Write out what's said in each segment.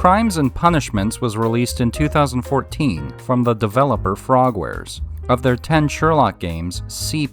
Crimes and Punishments was released in 2014 from the developer Frogwares. Of their 10 Sherlock games, C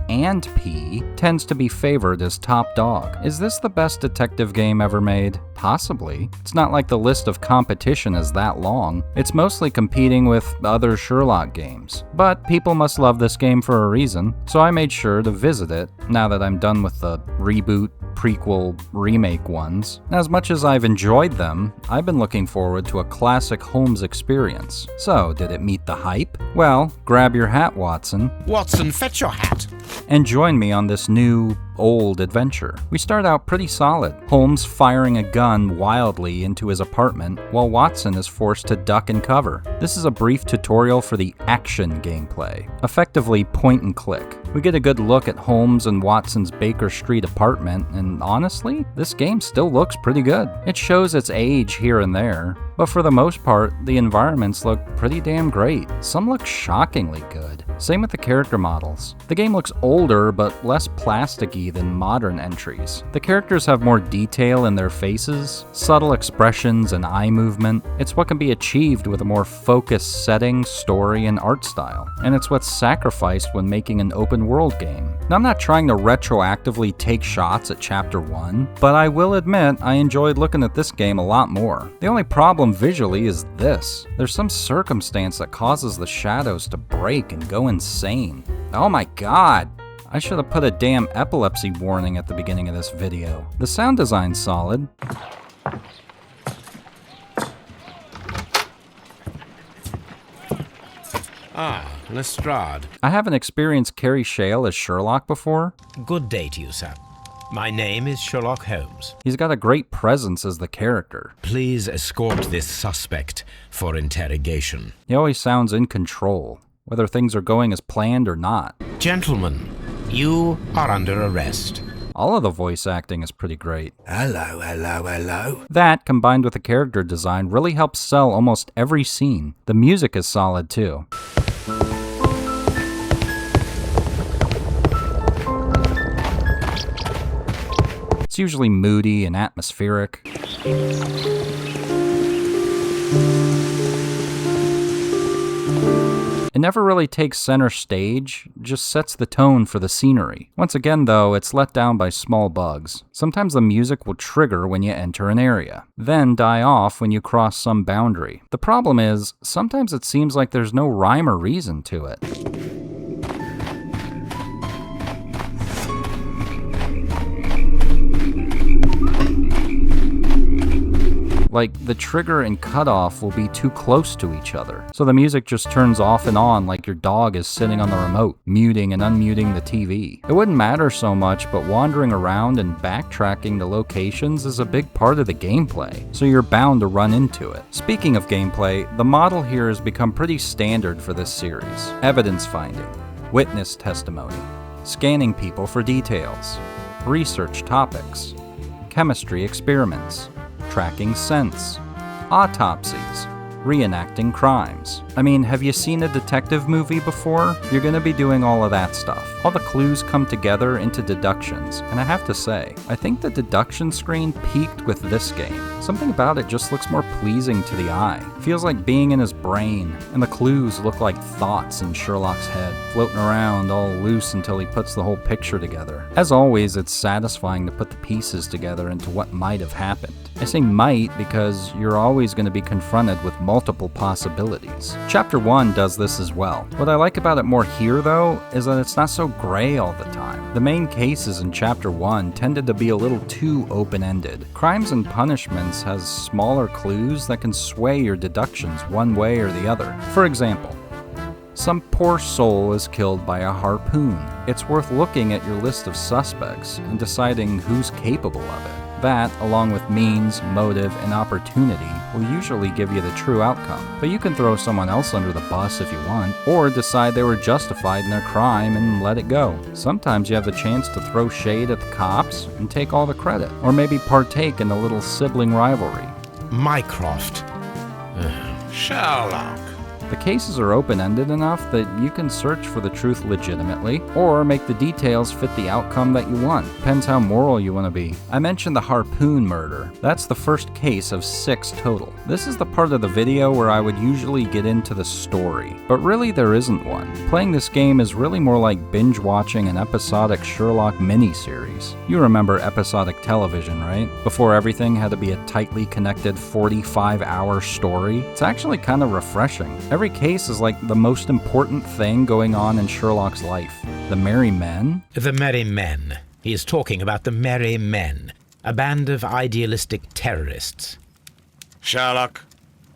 and P tends to be favored as top dog. Is this the best detective game ever made? Possibly. It's not like the list of competition is that long. It's mostly competing with other Sherlock games. But people must love this game for a reason, so I made sure to visit it now that I'm done with the reboot, prequel, remake ones. As much as I've enjoyed them, I've been looking forward to a classic Holmes experience. So, did it meet the hype? Well, grab your hat, Watson. Watson, fetch your hat. And join me on this new, old adventure. We start out pretty solid. Holmes firing a gun wildly into his apartment while Watson is forced to duck and cover. This is a brief tutorial for the action gameplay, effectively point and click. We get a good look at Holmes and Watson's Baker Street apartment, and honestly, this game still looks pretty good. It shows its age here and there, but for the most part, the environments look pretty damn great. Some look shockingly good. Same with the character models. The game looks older but less plasticky than modern entries. The characters have more detail in their faces, subtle expressions, and eye movement. It's what can be achieved with a more focused setting, story, and art style. And it's what's sacrificed when making an open world game. Now, I'm not trying to retroactively take shots at Chapter 1, but I will admit I enjoyed looking at this game a lot more. The only problem visually is this. There's some circumstance that causes the shadows to break and go insane. Oh my god! I should have put a damn epilepsy warning at the beginning of this video. The sound design's solid. Ah, Lestrade. I haven't experienced Carrie Shale as Sherlock before. Good day to you, sir. My name is Sherlock Holmes. He's got a great presence as the character. Please escort this suspect for interrogation. He always sounds in control, whether things are going as planned or not. Gentlemen, you are under arrest. All of the voice acting is pretty great. Hello, hello, hello. That, combined with the character design, really helps sell almost every scene. The music is solid too. It's usually moody and atmospheric. It never really takes center stage, just sets the tone for the scenery. Once again though, it's let down by small bugs. Sometimes the music will trigger when you enter an area, then die off when you cross some boundary. The problem is, sometimes it seems like there's no rhyme or reason to it. Like, the trigger and cutoff will be too close to each other, so the music just turns off and on like your dog is sitting on the remote, muting and unmuting the TV. It wouldn't matter so much, but wandering around and backtracking to locations is a big part of the gameplay, so you're bound to run into it. Speaking of gameplay, the model here has become pretty standard for this series. Evidence finding, witness testimony, scanning people for details, research topics, chemistry experiments, tracking scents, autopsies, reenacting crimes. I mean, have you seen a detective movie before? You're gonna be doing all of that stuff. All the clues come together into deductions, and I have to say, I think the deduction screen peaked with this game. Something about it just looks more pleasing to the eye. Feels like being in his brain, and the clues look like thoughts in Sherlock's head, floating around all loose until he puts the whole picture together. As always, it's satisfying to put the pieces together into what might have happened. I say might because you're always going to be confronted with multiple possibilities. Chapter 1 does this as well. What I like about it more here, though, is that it's not so gray all the time. The main cases in Chapter 1 tended to be a little too open-ended. Crimes and Punishments has smaller clues that can sway your deductions one way or the other. For example, some poor soul is killed by a harpoon. It's worth looking at your list of suspects and deciding who's capable of it. That, along with means, motive, and opportunity, will usually give you the true outcome. But you can throw someone else under the bus if you want, or decide they were justified in their crime and let it go. Sometimes you have the chance to throw shade at the cops and take all the credit, or maybe partake in a little sibling rivalry. Mycroft. Sherlock. The cases are open-ended enough that you can search for the truth legitimately, or make the details fit the outcome that you want. Depends how moral you want to be. I mentioned the harpoon murder. That's the first case of 6 total. This is the part of the video where I would usually get into the story, but really there isn't one. Playing this game is really more like binge-watching an episodic Sherlock miniseries. You remember episodic television, right? Before everything had to be a tightly connected 45-hour story. It's actually kind of refreshing. Every case is like the most important thing going on in Sherlock's life. The Merry Men? The Merry Men. He is talking about the Merry Men, a band of idealistic terrorists. Sherlock,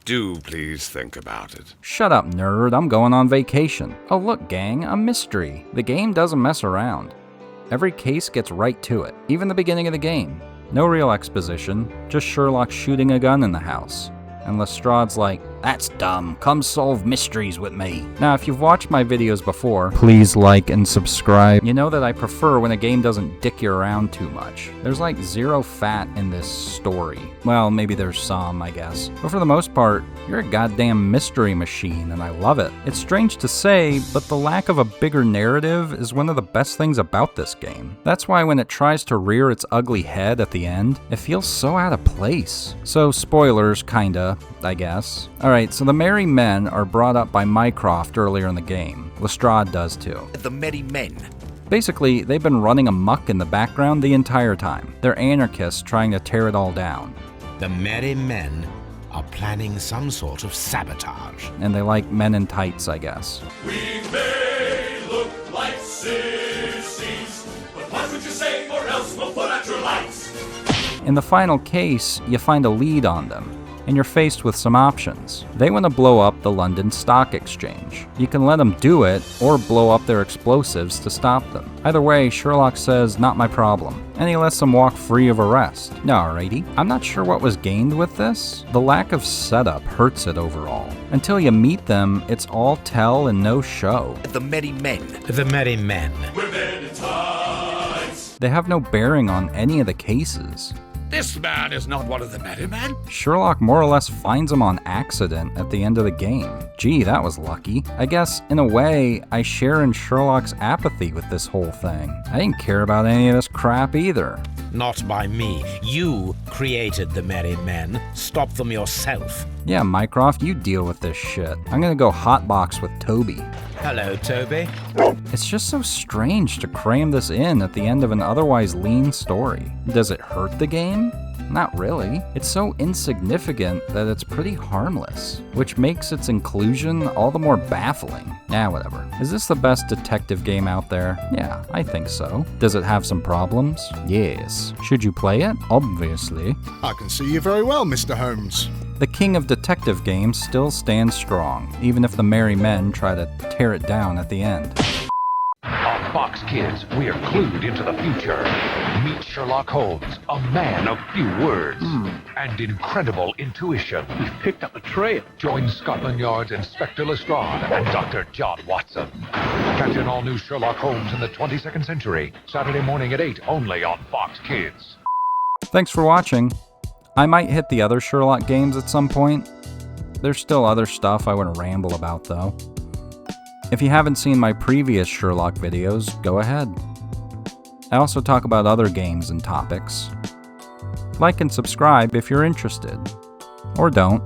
do please think about it. Shut up, nerd. I'm going on vacation. Oh look, gang, a mystery. The game doesn't mess around. Every case gets right to it, even the beginning of the game. No real exposition, just Sherlock shooting a gun in the house. And Lestrade's like, "That's dumb, come solve mysteries with me." Now, if you've watched my videos before, please like and subscribe. You know that I prefer when a game doesn't dick you around too much. There's like 0 fat in this story. Well, maybe there's some, I guess. But for the most part, you're a goddamn mystery machine, and I love it. It's strange to say, but the lack of a bigger narrative is one of the best things about this game. That's why when it tries to rear its ugly head at the end, it feels so out of place. So spoilers, kinda, I guess. Alright, so the Merry Men are brought up by Mycroft earlier in the game. Lestrade does too. The Merry Men. Basically, they've been running amok in the background the entire time. They're anarchists trying to tear it all down. The Merry Men are planning some sort of sabotage. And they like men in tights, I guess. We may look like sissies, but what would you say, or else we'll put out your lights? In the final case, you find a lead on them, and you're faced with some options. They want to blow up the London Stock Exchange. You can let them do it, or blow up their explosives to stop them. Either way, Sherlock says, "Not my problem," and he lets them walk free of arrest. Alrighty. I'm not sure what was gained with this. The lack of setup hurts it overall. Until you meet them, it's all tell and no show. The Merry Men. The Merry Men. We're men in tights. They have no bearing on any of the cases. This man is not one of the Merry Men. Sherlock more or less finds him on accident at the end of the game. Gee, that was lucky. I guess, in a way, I share in Sherlock's apathy with this whole thing. I didn't care about any of this crap either. Not by me. You created the Merry Men. Stop them yourself. Yeah, Mycroft, you deal with this shit. I'm gonna go hotbox with Toby. Hello, Toby. It's just so strange to cram this in at the end of an otherwise lean story. Does it hurt the game? Not really. It's so insignificant that it's pretty harmless, which makes its inclusion all the more baffling. Whatever. Is this the best detective game out there? Yeah, I think so. Does it have some problems? Yes. Should you play it? Obviously. I can see you very well, Mr. Holmes. The king of detective games still stands strong, even if the Merry Men try to tear it down at the end. On Fox Kids, we are clued into the future. Meet Sherlock Holmes, a man of few words and incredible intuition. We've picked up a trail. Join Scotland Yard's Inspector Lestrade and Dr. John Watson. Catch an all-new Sherlock Holmes in the 22nd century, Saturday morning at 8, only on Fox Kids. Thanks for watching. I might hit the other Sherlock games at some point. There's still other stuff I want to ramble about though. If you haven't seen my previous Sherlock videos, go ahead. I also talk about other games and topics. Like and subscribe if you're interested. Or don't.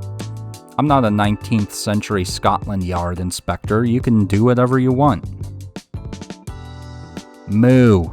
I'm not a 19th century Scotland Yard inspector. You can do whatever you want. Moo.